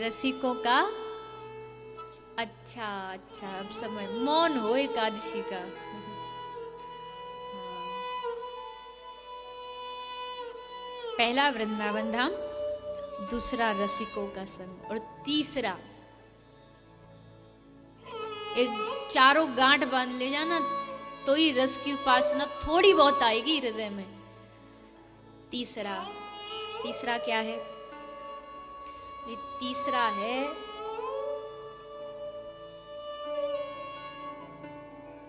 रसिकों का अच्छा अच्छा अब समय मौन हो एकादशी का। पहला वृंदावन धाम, दूसरा रसिकों का संग, और तीसरा एक चारों गांठ बांध ले जाना तो ही रस की उपासना थोड़ी बहुत आएगी हृदय में। तीसरा, तीसरा क्या है? ये तीसरा है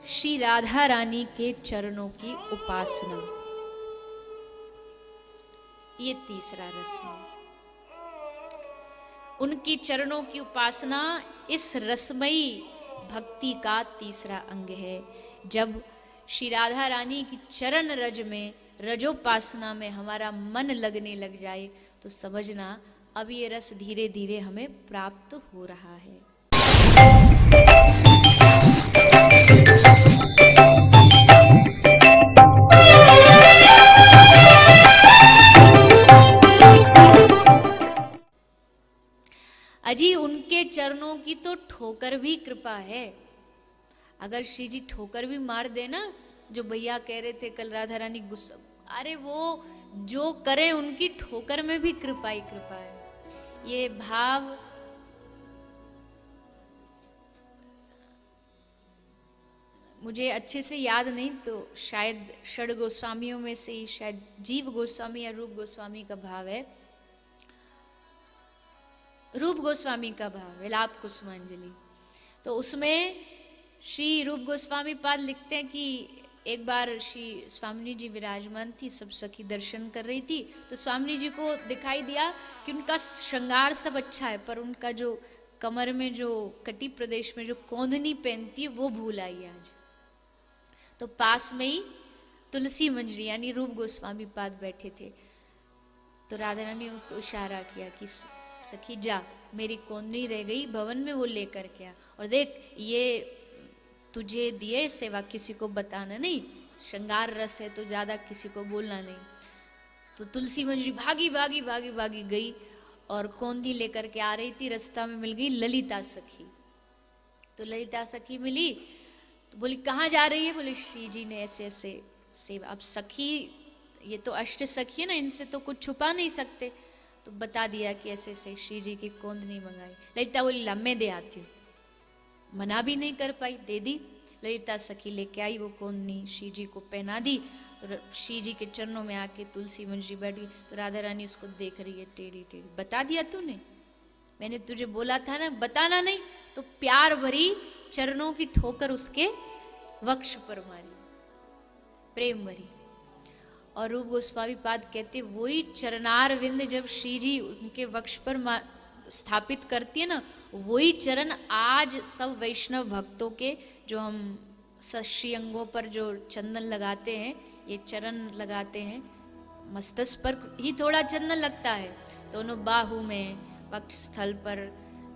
श्री राधा रानी के चरणों की उपासना। ये तीसरा रस है। उनकी चरणों की उपासना इस रसमयी भक्ति का तीसरा अंग है। जब श्री राधा रानी की चरण रज में, रजोपासना में हमारा मन लगने लग जाए तो समझना अब ये रस धीरे धीरे हमें प्राप्त हो रहा है। अजी उनके चरणों की तो ठोकर भी कृपा है। अगर श्री जी ठोकर भी मार देना, जो भैया कह रहे थे कल राधा रानी गुस्सा, अरे वो जो करे उनकी ठोकर में भी कृपा ही कृपा है। ये भाव मुझे अच्छे से याद नहीं, तो शायद षड गोस्वामियों में से ही शायद जीव गोस्वामी या रूप गोस्वामी का भाव है। रूप गोस्वामी का भाव, विलाप कुसुमांजलि। तो उसमें श्री रूप गोस्वामी पाद लिखते हैं कि एक बार श्री स्वामी जी विराजमान थी, सब सखी दर्शन कर रही थी, तो स्वामी जी को दिखाई दिया कि उनका श्रृंगार सब अच्छा है, पर उनका जो कमर में जो कटी प्रदेश में जो कोंदनी पहनती है वो भूल आई आज। तो पास में ही तुलसी मंजरी यानी रूप गोस्वामी पाद बैठे थे, तो राधा रानी को इशारा किया कि सखी जा, मेरी कोंदनी रह गई भवन में, वो लेकर के आ, और देख ये तुझे दिए सेवा, किसी को बताना नहीं, श्रृंगार रस है तो ज्यादा किसी को बोलना नहीं। तो तुलसी मंजरी भागी भागी भागी भागी गई और कोंदी लेकर के आ रही थी, रास्ता में मिल गई ललिता सखी। तो ललिता सखी मिली तो बोली कहाँ जा रही है? बोले श्री जी ने ऐसे ऐसे सेवा। अब सखी ये तो अष्ट सखी है ना, इनसे तो कुछ छुपा नहीं सकते, तो बता दिया कि ऐसे ऐसे श्री जी की कोंदनी मंगाई। ललिता बोली ला मैं दे आती हूँ, मना भी नहीं कर पाई, दे दी। ललिता सखी लेके आई वो कोंदनी, श्री जी को पहना दी, और श्री जी के चरणों में आके तुलसी मंजरी बैठ गई। तो राधा रानी उसको देख रही है टेढ़ी टेढ़ी। बता दिया तूने, मैंने तुझे बोला था ना बताना नहीं। तो प्यार भरी चरणों की ठोकर उसके वक्ष पर मारी, प्रेम भरी। और रूप गोस्वामी पाद कहते वही चरणार विंद जब श्री जी उनके वक्ष पर स्थापित करती है ना, वही चरण आज सब वैष्णव भक्तों के, जो हम श्री अंगों पर जो चंदन लगाते हैं, ये चरण लगाते हैं, मस्तक पर ही थोड़ा चंदन लगता है, दोनों बाहु में, वक्ष स्थल पर,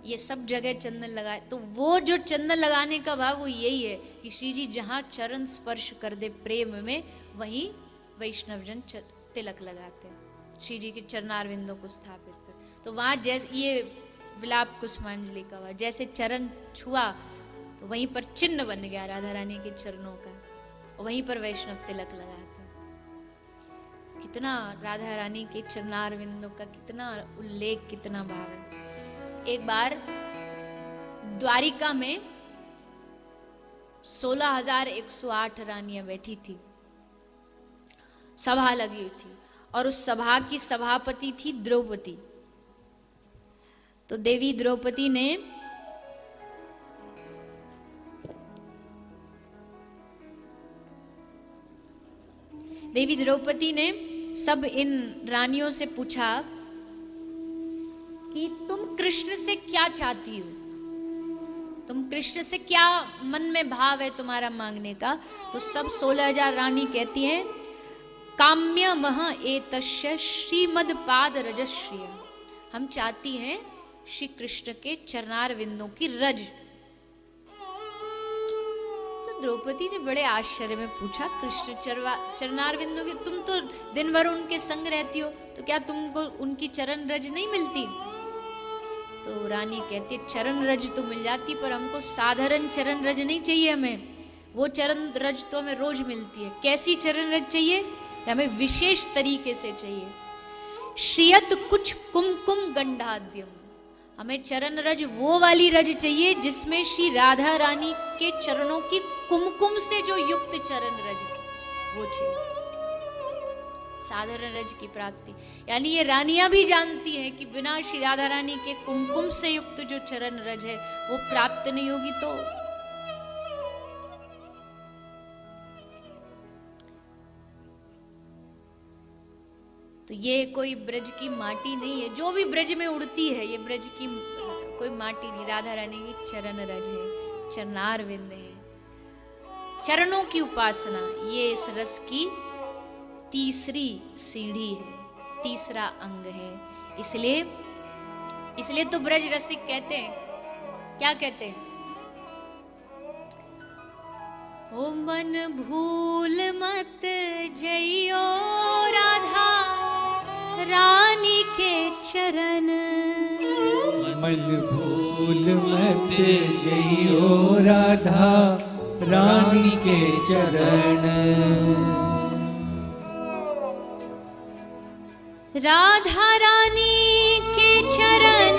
ये सब जगह चंदन लगाए। तो वो जो चंदन लगाने का भाव वो यही है कि श्री जी जहाँ चरण स्पर्श कर दे प्रेम में, वहीं वैष्णवजन तिलक लगाते हैं श्री जी के चरणारविंदों को स्थापित कर। तो वहाँ जैसे ये विलाप कुसुमांजलि का हुआ, जैसे चरण छुआ तो वहीं पर चिन्ह बन गया राधा रानी के चरणों का, और वहीं पर वैष्णव तिलक लगाते हैं। कितना राधा रानी के चरणारविंदों का कितना उल्लेख, कितना भाव है। एक बार द्वारिका में 16,108 रानियां बैठी थी, सभा लगी हुई थी, और उस सभा की सभापति थी द्रौपदी। तो देवी द्रौपदी ने सब इन रानियों से पूछा कि तुम कृष्ण से क्या चाहती हो, तुम कृष्ण से क्या मन में भाव है तुम्हारा मांगने का। तो सब 16,000 रानी कहती हैं काम्य मह एतस्य श्रीमद पाद रजश्रिय, हम चाहती हैं श्री कृष्ण के चरणार विंदों की रज। तो द्रौपदी ने बड़े आश्चर्य में पूछा कृष्ण चरणार विंदों की, तुम तो दिन भर उनके संग रहती हो, तो क्या तुमको उनकी चरण रज नहीं मिलती? तो तो रानी कहती है चरण रज तो मिल जाती, पर हमको साधारण चरण रज नहीं चाहिए, हमें वो चरण रज तो हमें रोज मिलती है। कैसी चरण रज चाहिए? हमें विशेष तरीके से चाहिए। श्रियत कुछ कुमकुम गंधाद्यम, हमें चरण रज वो वाली रज चाहिए जिसमें श्री राधा रानी के चरणों की कुमकुम से जो युक्त चरण रज वो चाहिए। साधारण रज की प्राप्ति, यानी ये रानियां भी जानती है कि बिना श्री राधा रानी के कुमकुम से युक्त जो चरण रज है वो प्राप्त नहीं होगी। तो ये कोई ब्रज की माटी नहीं है, जो भी ब्रज में उड़ती है ये ब्रज की कोई माटी नहीं, राधा रानी की चरण रज है, चरणार विंद है। चरणों की उपासना ये इस रस की तीसरी सीढ़ी है, तीसरा अंग है। इसलिए तो ब्रज रसिक कहते हैं, क्या कहते हैं? ओ मन भूल मत जइयो राधा रानी के चरण, मन भूल मत जइयो राधा रानी के चरण। राधा रानी के चरण,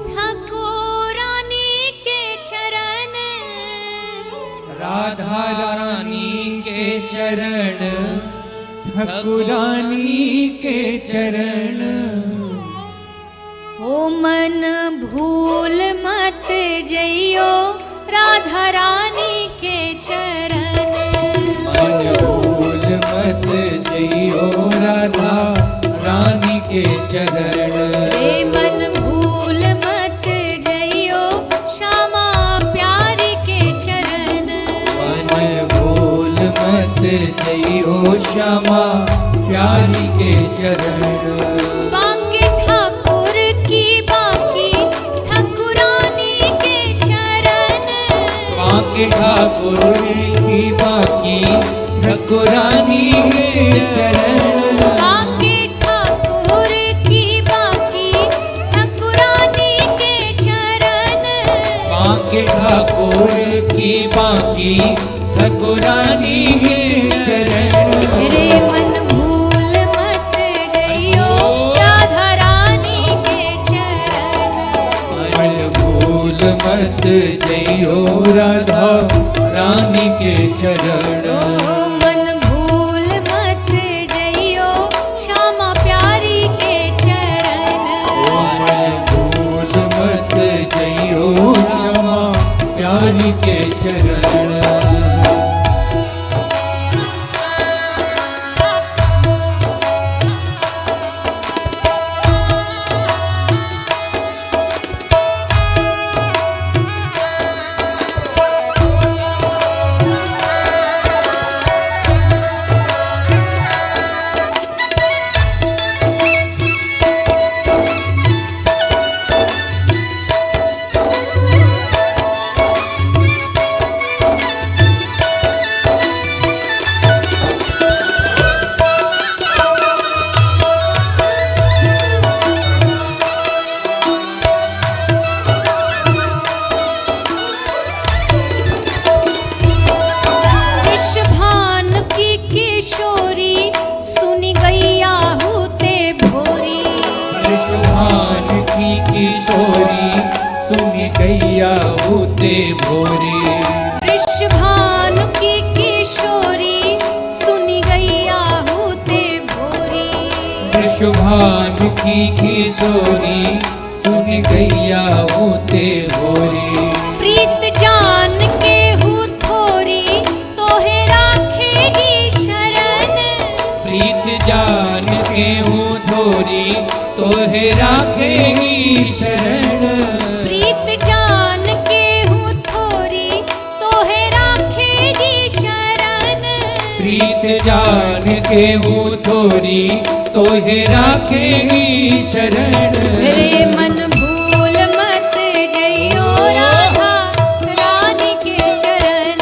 ठाकुरानी के चरण, राधा रानी के चरण, ठाकुरानी के चरण। ओ मन भूल मत जइयो राधा रानी के चरण, मन भूल मत जइयो राधा रानी के चरण। रे मन भूल मत जइयो श्यामा प्यारी के चरण, मन भूल मत जइयो श्यामा प्यारी के चरण। बांके ठाकुर की बाकी ठाकुरानी के चरण, बांके ठाकुर की बाकी ठाकुरानी के चरण। बांके ठाकुर की बाकी ठाकुरानी के चरण, बांके ठाकुर की बाकी ठाकुरानी के चरण। रे मन भूल मत जइयो राधा रानी के चरण, मन भूल मत जइयो राधा रानी के चरण। मन भूल मत जइयो श्यामा प्यारी के चरण, मन भूल मत जइयो श्यामा प्यारी के चरण। होते भोरे। वृषभानु की किशोरी सुनी गैया होते भोरी। वृषभानु की किशोरी सुनी गैया होते भोरे। प्रीत जान के हूँ थोड़ी तोहे राखेगी शरण। प्रीत जान के हूँ थोड़ी तोहे राखेगी शरण। प्रीत जान के हूँ थोड़ी तोहे राखेगी शरण। प्रीत जान के हूँ थोड़ी तोहे राखेगी शरण। रे मन भूल मत जइयो राधा रानी के चरण।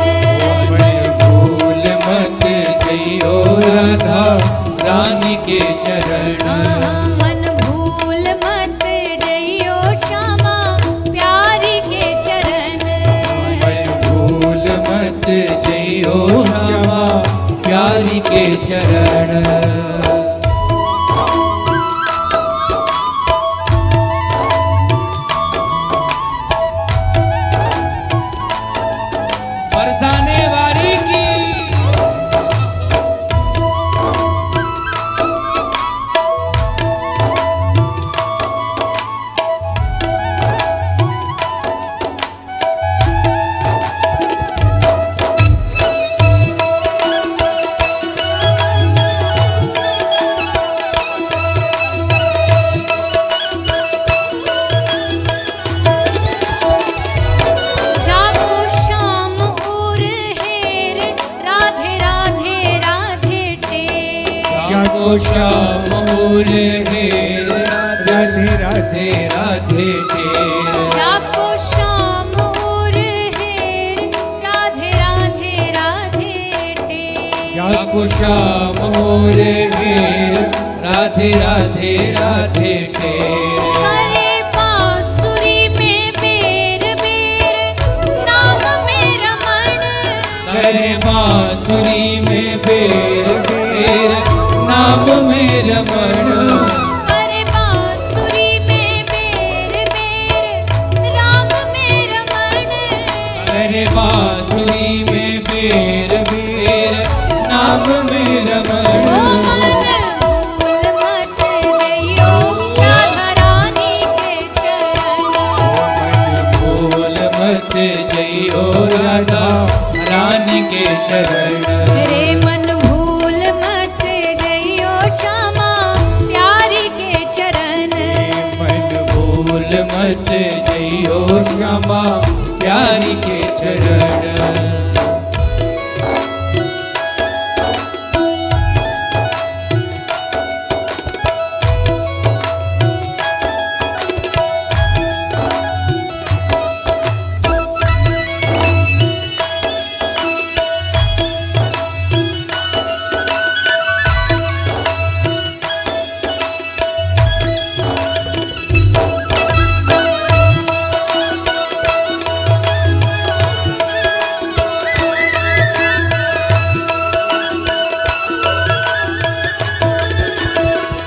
मन भूल मत जइयो राधा रानी के चरण। मन भूल मत जइयो जाको श्याम और हेर राधे राधे राधे टेर जाको श्याम और हेर राधे राधे राधे टेर जाको श्याम और हेर राधे राधे राधे टेर करे बांसुरी में बेर बेर नाम में रमण करे बांसुरी में बेर बेर नाम में रमण करे बांसुरी में बेर बेर राम में रमण करे बांसुरी में बेर बेर नाम में ओ रमण मन भूल मत जइयो राधा रानी के चरण भूल मत जइयो राधा रानी के चरण रे मन भूल मत जइयो श्यामा प्यारी के चरण मन भूल मत जइयो श्यामा प्यारी के चरण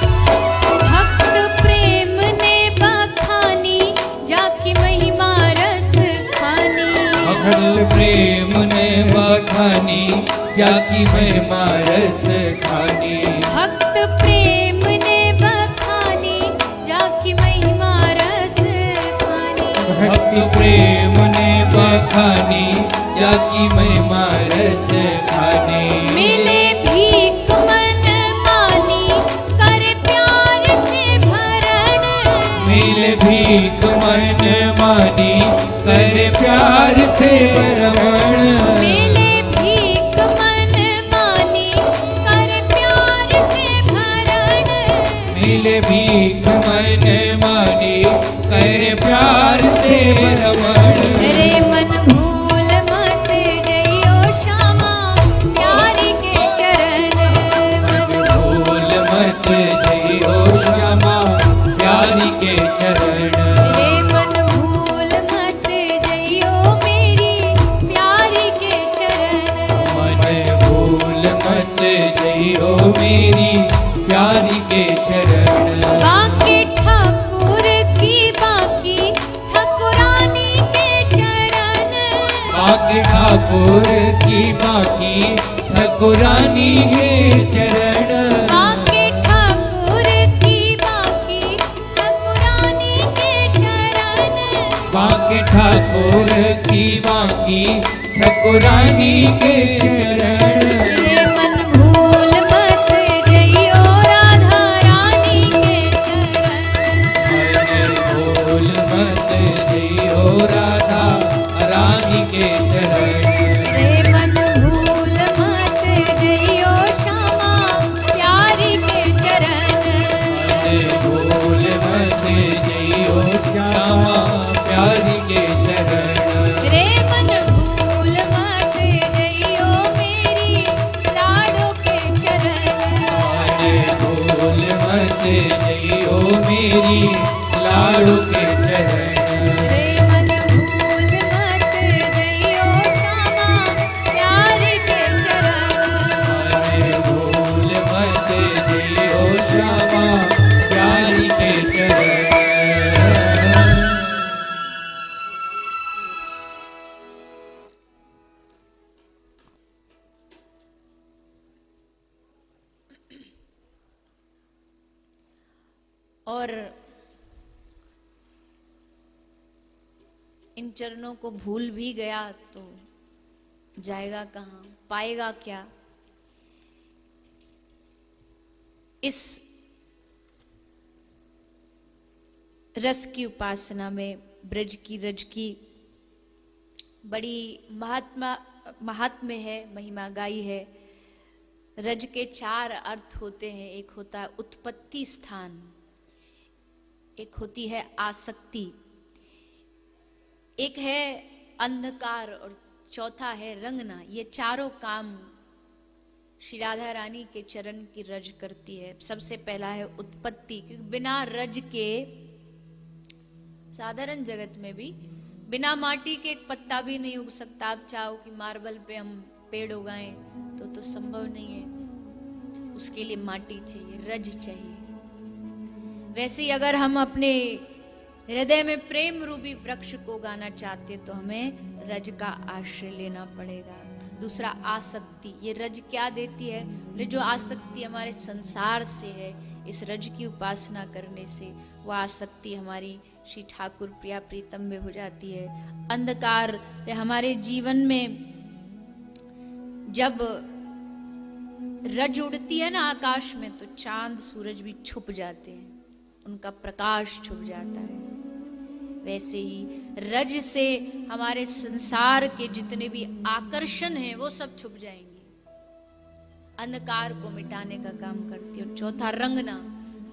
भक्त प्रेम ने बखानी जाकी महिमा रस खानी भक्त प्रेम ने बखानी जाकी महिमा रस खानी भक्त प्रेम ने बखानी जाकी महिमा रस खानी भक्त प्रेम ने बखानी जाकी महिमा रस खानी मिले भीख मन मानी कर प्यार से भरण मिल भीख मन मानी कर प्यार से रमण मिले भीख मन मानी कर प्यार से भरण मिल भीख मन मानी कर प्यार से रमण रे मन भूल मत जइयो श्यामा प्यारी के चरण भूल मत जइयो श्यामा प्यारी के चरण रे मन भूल मत जइयो मेरी प्यारी के चरण मन भूल मत जइयो मेरी प्यारी के चरण बाकी ठाकुर की बाकी ठाकुरानी के चरण बाकी ठाकुर की बाकी ठाकुरानी के चरण बाकी ठाकुर की बाकी ठाकुरानी के चरण बाकी ठाकुर की बाकी ठाकुरानी के चरण रे मन भूल मत जइयो राधा रानी के चरण मन भूल मत जइयो राधा रानी के चरण रे मन भूल मत जइयो श्यामा प्यारी के चरण मन भूल मत जइयो श्यामा प्यारी के चरण रे मन भूल मत जइयो मेरी लाडो के चरण मन भूल मत जइयो मेरी लाडो के चरण रे मन भूल मत जइयो श्यामा प्यारी के चरण मन भूल मत जइयो श्यामा प्यारी के चरण और इन चरणों को भूल भी गया तो जाएगा कहाँ, पाएगा क्या। इस रस की उपासना में ब्रज की रज की बड़ी महात्म्य है, महिमा गाई है। रज के 4 अर्थ होते हैं। एक होता है उत्पत्ति स्थान, एक होती है आसक्ति, एक है अंधकार और चौथा है रंगना। ये चारों काम श्री राधा रानी के चरण की रज करती है। सबसे पहला है उत्पत्ति, क्योंकि बिना रज के साधारण जगत में भी बिना माटी के एक पत्ता भी नहीं उग सकता। आप चाहो कि मार्बल पे हम पेड़ उगाएं तो संभव नहीं है, उसके लिए माटी चाहिए, रज चाहिए। वैसे ही अगर हम अपने हृदय में प्रेम रूपी वृक्ष को उगाना चाहते तो हमें रज का आश्रय लेना पड़ेगा। दूसरा आसक्ति, ये रज क्या देती है? बोले जो आसक्ति हमारे संसार से है, इस रज की उपासना करने से वो आसक्ति हमारी श्री ठाकुर प्रिया प्रीतम में हो जाती है। अंधकार, हमारे जीवन में जब रज उड़ती है ना आकाश में तो चांद सूरज भी छुप जाते हैं, उनका प्रकाश छुप जाता है। वैसे ही रज से हमारे संसार के जितने भी आकर्षण हैं वो सब छुप जाएंगे, अंधकार को मिटाने का काम करती है। और चौथा रंगना,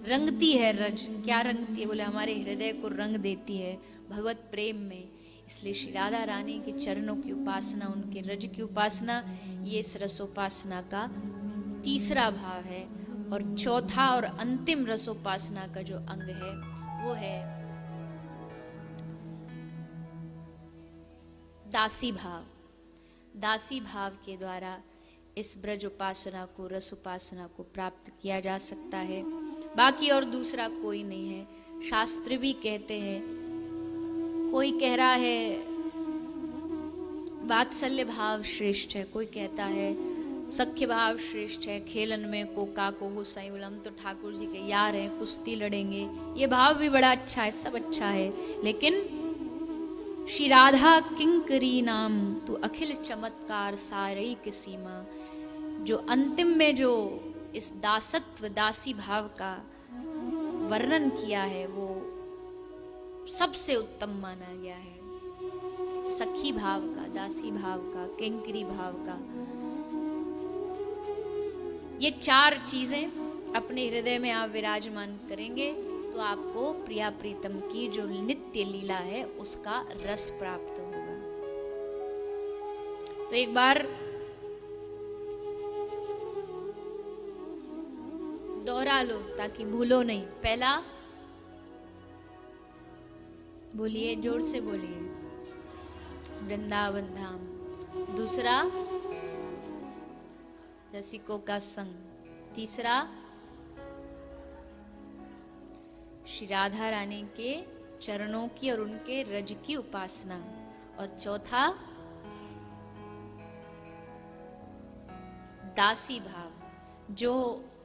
रंगती है रज। क्या रंगती है? बोले हमारे हृदय को रंग देती है भगवत प्रेम में। इसलिए श्री राधा रानी के चरणों की उपासना, उनके रज की उपासना, ये इस रसोपासना का तीसरा भाव है। और चौथा और अंतिम रसोपासना का जो अंग है वो है दासी भाव। दासी भाव के द्वारा इस ब्रज उपासना को, रस उपासना को प्राप्त किया जा सकता है, बाकी और दूसरा कोई नहीं है। शास्त्र भी कहते हैं, कोई कह रहा है वात्सल्य भाव श्रेष्ठ है, कोई कहता है सख्य भाव श्रेष्ठ है। खेलन में कोका को गोसाई, बोला हम तो ठाकुर जी के यार हैं, कुश्ती लड़ेंगे। ये भाव भी बड़ा अच्छा है, सब अच्छा है, लेकिन श्री राधा किंकरी नाम तू अखिल चमत्कार सारई की सीमा, जो अंतिम में जो इस दासत्व, दासी भाव का वर्णन किया है वो सबसे उत्तम माना गया है। सखी भाव का, दासी भाव का, किंकरी भाव का, ये 4 चीजें अपने हृदय में आप विराजमान करेंगे तो आपको प्रिया प्रीतम की जो नित्य लीला है उसका रस प्राप्त होगा। तो एक बार दोहरा लो ताकि भूलो नहीं। पहला, बोलिए, जोर से बोलिए, वृंदावन धाम। दूसरा, रसिकों का संग। तीसरा, श्री राधा रानी के चरणों की और उनके रज की उपासना। और चौथा, दासी भाव। जो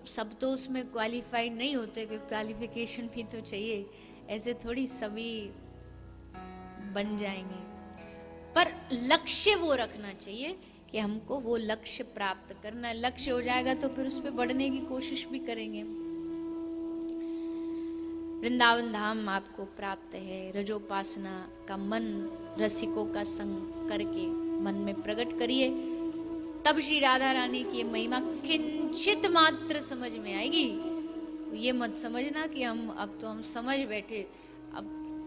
सब तो उसमें क्वालिफाइड नहीं होते, क्योंकि क्वालिफिकेशन भी तो चाहिए, ऐसे थोड़ी सभी बन जाएंगे, पर लक्ष्य वो रखना चाहिए कि हमको वो लक्ष्य प्राप्त करना है। लक्ष्य हो जाएगा तो फिर उस पर बढ़ने की कोशिश भी करेंगे। वृंदावन धाम आपको प्राप्त है। रजोपासना का मन रसिकों का संग करके मन में प्रकट करिए, तब श्री राधा रानी की महिमा किंचित मात्र समझ में आएगी। ये मत समझना कि अब तो हम समझ बैठे। अब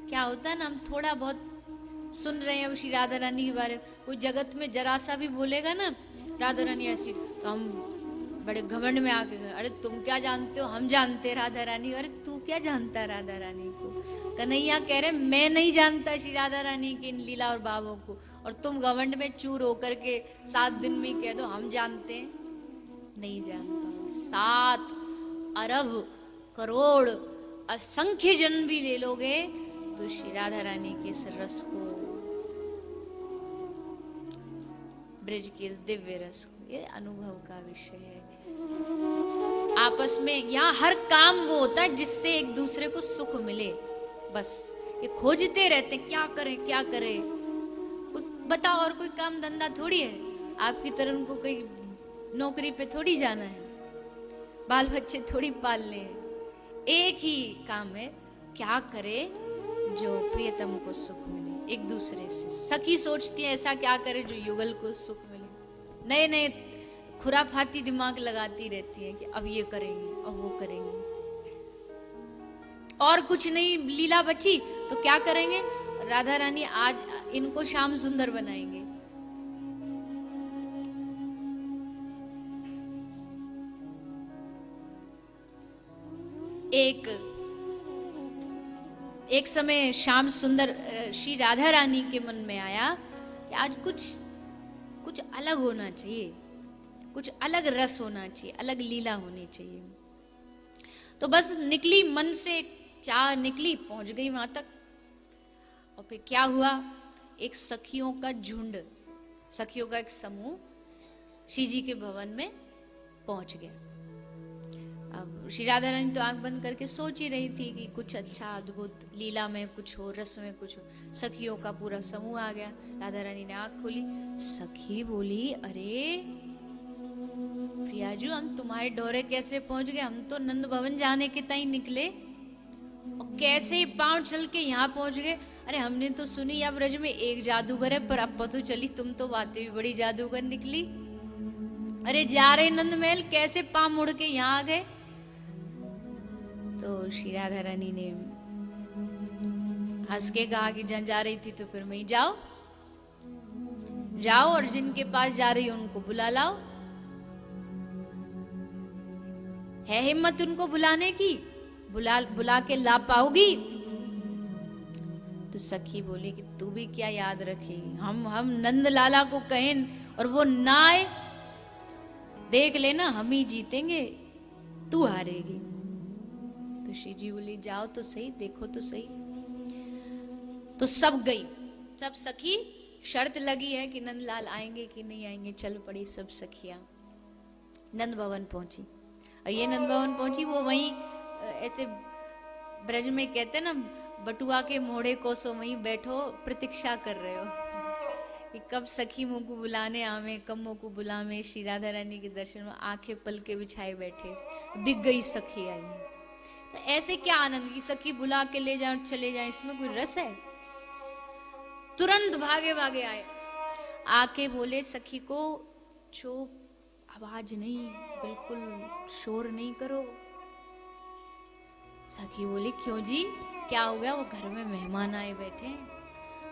क्या होता है ना, हम थोड़ा बहुत सुन रहे हैं अब श्री राधा रानी के बारे में, कोई जगत में जरा सा भी बोलेगा ना राधा रानी ऐसी, तो हम बड़े घमंड में आके, अरे तुम क्या जानते हो, हम जानते राधा रानी। अरे तू क्या जानता है राधा रानी को? कन्हैया कह रहे मैं नहीं जानता श्री राधा रानी की लीला और भावों को, और तुम घमंड में चूर होकर के 7 दिन में कह दो हम जानते हैं। नहीं जान पाओ। 7 अरब करोड़ असंख्य जन्म भी ले लोगे तो श्री राधा रानी के इस रस को, ब्रज के इस दिव्य रस को, ये अनुभव का विषय है। आपस में यहाँ हर काम वो होता है जिससे एक दूसरे को सुख मिले, बस ये खोजते रहते क्या करें क्या करें। बताओ, और कोई काम धंधा थोड़ी है आपकी तरह, उनको कोई नौकरी पे थोड़ी जाना है, बाल बच्चे थोड़ी पालने हैं। एक ही काम है, क्या करे जो प्रियतम को सुख मिले। एक दूसरे से सखी सोचती है ऐसा क्या करे जो युगल को सुख मिले। नए नए खुराफाती दिमाग लगाती रहती हैं कि अब ये करेंगे, अब वो करेंगे, और कुछ नहीं लीला बची तो क्या करेंगे, राधा रानी आज इनको श्याम सुंदर बनाएंगे। एक समय श्याम सुंदर श्री राधा रानी के मन में आया कि आज कुछ अलग होना चाहिए, कुछ अलग रस होना चाहिए, अलग लीला होनी चाहिए। तो बस निकली, मन से चाह निकली, पहुंच गई वहां तक। और फिर क्या हुआ, एक सखियों का झुंड, सखियों का एक समूह श्री जी के भवन में पहुंच गया। अब श्री राधा रानी तो आंख बंद करके सोच ही रही थी कि कुछ अच्छा अद्भुत लीला में कुछ हो, रस में कुछ हो। सखियों का पूरा समूह आ गया। राधा रानी ने आंख खोली, सखी बोली, अरे प्रियाजू, हम तुम्हारे डोरे कैसे पहुंच गए? हम तो नंद भवन जाने के ताई निकले और कैसे पांव चल के यहाँ पहुंच गए। अरे हमने तो सुनी अब ब्रज में एक जादूगर है, पर अब पता चली तुम तो बातें भी बड़ी जादूगर निकली। अरे जा रहे नंद महल, कैसे पांव मुड़ के यहाँ आ गए? तो श्री राधा रानी ने हंस के कहा कि जहां जा रही थी तो फिर वहीं जाओ, जाओ और जिनके पास जा रही हो उनको बुला लाओ। है हिम्मत उनको बुलाने की? बुला के ला पाओगी? तो सखी बोली कि तू भी क्या याद रखेगी, हम नंद लाला को कहें और वो ना आए, देख लेना हम ही जीतेंगे, तू हारेगी। तो श्री जी बोली जाओ तो सही, देखो तो सही। तो सब गई, सब सखी, शर्त लगी है कि नंदलाल आएंगे कि नहीं आएंगे। चल पड़ी सब सखियां, नंद भवन पहुंची। और ये नंद भवन पहुंची, वो वहीं ऐसे ब्रज में कहते ना, बटुआ के मोड़े को सो वहीं बैठो प्रतीक्षा कर रहे हो कि कब सखी मुँह को बुलाने आवे, कब मुँह को बुलावे। श्री राधा रानी के दर्शन में आंखें पल के बिछाए बैठे, दिख गई सखी आई। तो ऐसे क्या आनंद की सखी बुला के ले जाए चले जाए, इसमें कोई रस है? तुरंत भागे भागे आए, आके बोले सखी को, चुप, आवाज नहीं, बिल्कुल शोर नहीं करो। सखी बोली क्यों जी, क्या हो गया? वो घर में मेहमान आए बैठे,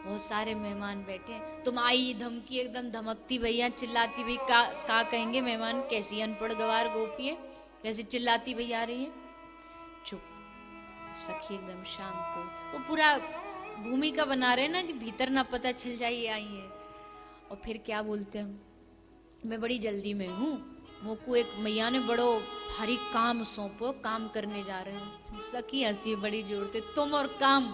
बहुत सारे मेहमान बैठे, तुम आई धमकी, एकदम धमकती भैया, चिल्लाती भई, का कहेंगे मेहमान, कैसी अनपढ़ गवार गोपी है, कैसे चिल्लाती भई आ रही है। चुप। सखी एकदम शांत हो, वो पूरा भूमिका बना रहे ना कि भीतर ना पता चल जाए ये आई है। और फिर क्या बोलते हैं, मैं बड़ी जल्दी में हूँ, मोको एक मैया ने बड़ो भारी काम सौंपो, काम करने जा रहे हैं। सखी हंसी बड़ी जोर से, तुम और काम?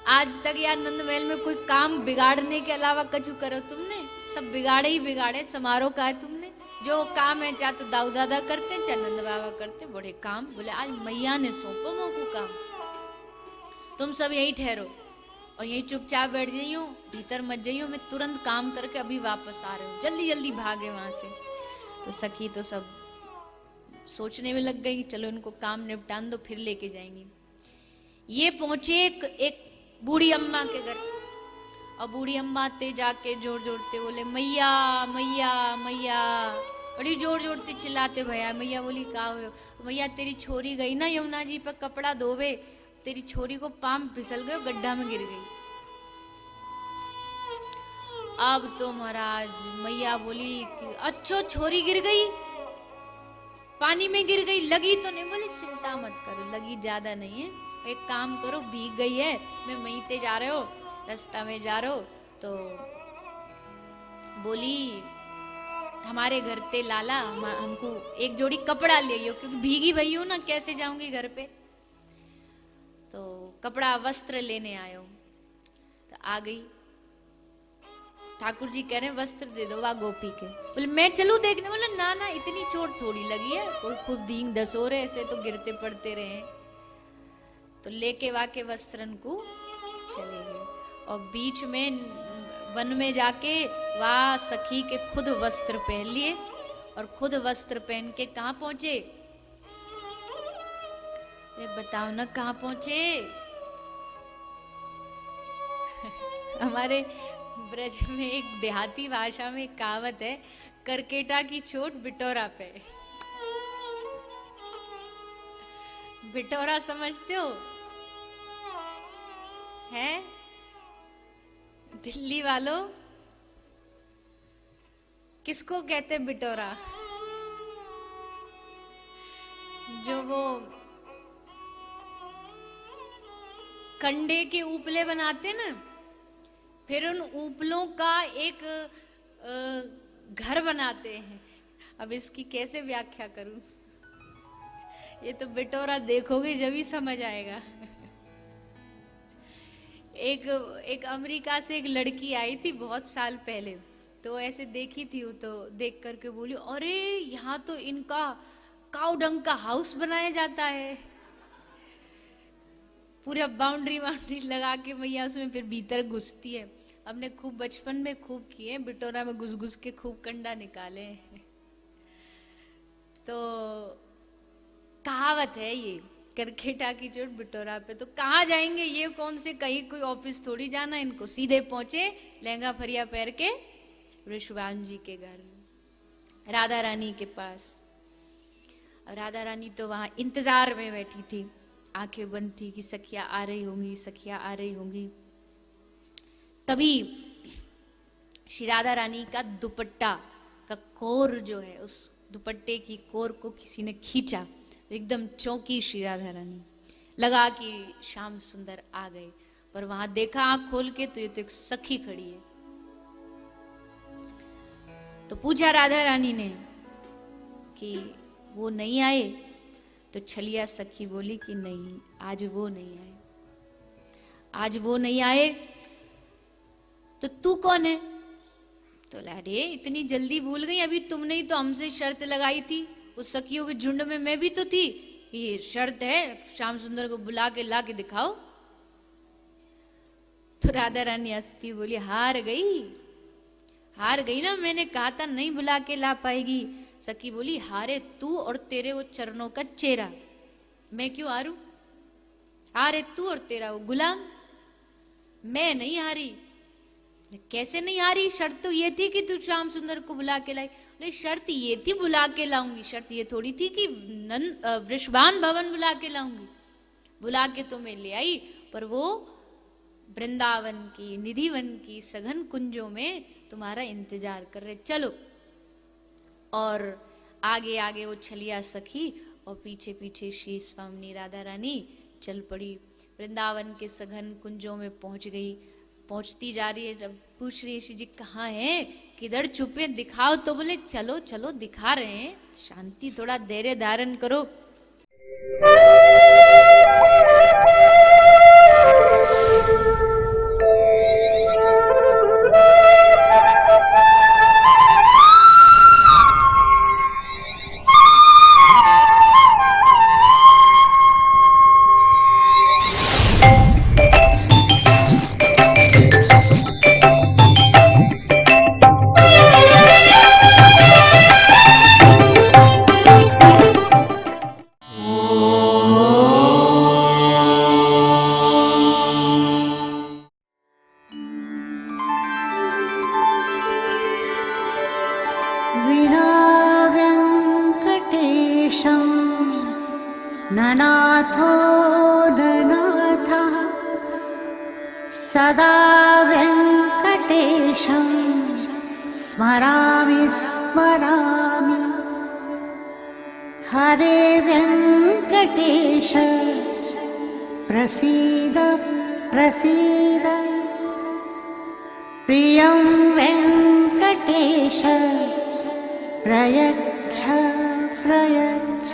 आज तक यार नंद महल में कोई काम बिगाड़ने के अलावा कछु करो तुमने? सब बिगाड़े ही बिगाड़े, समारोह का है तुमने। जो काम है चाहे तो दाऊ दादा करते, चाहे नंद बाबा करते, बड़े काम। बोले आज मैया ने सौंपो मोको काम, तुम सब यही ठहरो और यही चुपचाप बैठ जाइयो, भीतर मत जाइयो, मैं तुरंत काम करके अभी वापस आ रही हूँ। जल्दी जल्दी भागे वहां से। तो सखी तो सब सोचने में लग गई, चलो इनको काम निपटान दो, फिर लेके जाएंगी। ये पहुंचे एक बूढ़ी अम्मा के घर, और बूढ़ी अम्मा ते जाके जोर जोरते बोले मैया मैया मैया, बड़ी जोर जोरते चिल्लाते भैया। मैया बोली का हो? मैया तेरी छोरी गई ना यमुना जी पर कपड़ा धोवे, तेरी छोरी को पाम फिसल गए, गड्ढा में गिर गई। अब तो महाराज मैया बोली कि अच्छो छोरी गिर गई, पानी में गिर गई, लगी तो नहीं? बोले चिंता मत करो, लगी ज्यादा नहीं है, एक काम करो, भीग गई है, मैं वहीं ते जा रहे हो, रास्ता में जा रहे हो तो बोली हमारे घर ते लाला हमको एक जोड़ी कपड़ा ले आइयो, क्योंकि भीगी भई हूं ना, कैसे जाऊंगी घर पे। तो कपड़ा वस्त्र लेने आयो। तो आ गई, ठाकुर जी कह रहे हैं वस्त्र दे दो, वाह गोपी के। बोले मैं चलूं देखने? बोले ना ना, इतनी चोट थोड़ी लगी है, कोई खूब दीन दसो रहे, ऐसे तो गिरते पड़ते रहे। तो लेके वाके वस्त्रन को चले गए, और बीच में वन में जाके वाह सखी के खुद वस्त्र पहन लिए, और खुद वस्त्र पहन के कहाँ पहुंचे? बताओ ना कहाँ पहुंचे? हमारे ब्रज में एक देहाती भाषा में एक कहावत है करकेटा की चोट बिटोरा पे। बिटोरा समझते हो? है दिल्ली वालों, किसको कहते बिटोरा? जो वो कंडे के उपले बनाते ना, फिर उन उपलों का एक घर बनाते हैं। अब इसकी कैसे व्याख्या करूं? ये तो बिटोरा देखोगे जब ही समझ आएगा। एक अमेरिका से एक लड़की आई थी बहुत साल पहले, तो ऐसे देखी थी वो, तो देख करके बोली, अरे यहाँ तो इनका काऊ डंग का हाउस बनाया जाता है, पूरा बाउंड्री लगा के भैया उसमें फिर भीतर घुसती है। हमने खूब बचपन में खूब किए, बिटोरा में घुस घुस के खूब कंडा निकाले। तो कहावत है ये, करकेटा की चोट बिटोरा पे। तो कहाँ जाएंगे ये? कौन से कहीं कोई ऑफिस थोड़ी जाना इनको, सीधे पहुंचे लहंगा फरिया पहन के वृषभानु जी के घर, राधा रानी के पास। राधा रानी तो वहां इंतजार में बैठी थी, आंखें बंद थी कि सखिया आ रही होंगी, सखिया आ रही होंगी। तभी श्री राधा रानी का दुपट्टा का कोर जो है, उस दुपट्टे की कोर को किसी ने खींचा, एकदम चौंकी श्री राधा रानी, लगा कि श्याम सुंदर आ गए। पर वहां देखा आंख खोल के तो ये तो एक सखी खड़ी है। तो पूछा राधा रानी ने कि वो नहीं आए? तो छलिया सखी बोली कि नहीं, आज वो नहीं आए, आज वो नहीं आए। तो तू कौन है? तो अरे इतनी जल्दी भूल गई, अभी तुमने ही तो हमसे शर्त लगाई थी, उस सखियों के झुंड में मैं भी तो थी, ये शर्त है श्याम सुंदर को बुला के ला के दिखाओ। तो राधा रानी हंसती बोली, हार गई ना, मैंने कहा था नहीं बुला के ला पाएगी। सखी बोली, हारे तू और तेरे वो चरणों का चेहरा, मैं क्यों हारूं? हारे तू और तेरा वो गुलाम, मैं नहीं हारी। कैसे नहीं हारी? शर्त तो ये थी कि तू श्याम सुंदर को बुला के लाई। नहीं, शर्त ये थी बुला के लाऊंगी, शर्त ये थोड़ी थी कि वृषभान भवन बुला के लाऊंगी। बुला के तो मैं ले आई, पर वो वृंदावन की, निधिवन की सघन कुंजों में तुम्हारा इंतजार कर रहे, चलो। और आगे आगे वो छलिया सखी और पीछे पीछे श्री स्वामी राधा रानी चल पड़ी। वृंदावन के सघन कुंजों में पहुंच गई, पहुंचती जा रही है। जब पूछ रही है श्री जी कहाँ हैं, किधर छुपे, दिखाओ। तो बोले चलो चलो दिखा रहे हैं, शांति, थोड़ा धैर्य धारण करो। ननाथो ननाथः सदा वेङ्कटेशं स्मरामि स्मरामि। हरे वेङ्कटेश प्रसीद प्रसीद, प्रियं वेङ्कटेश प्रयच्छ प्रयच्छ।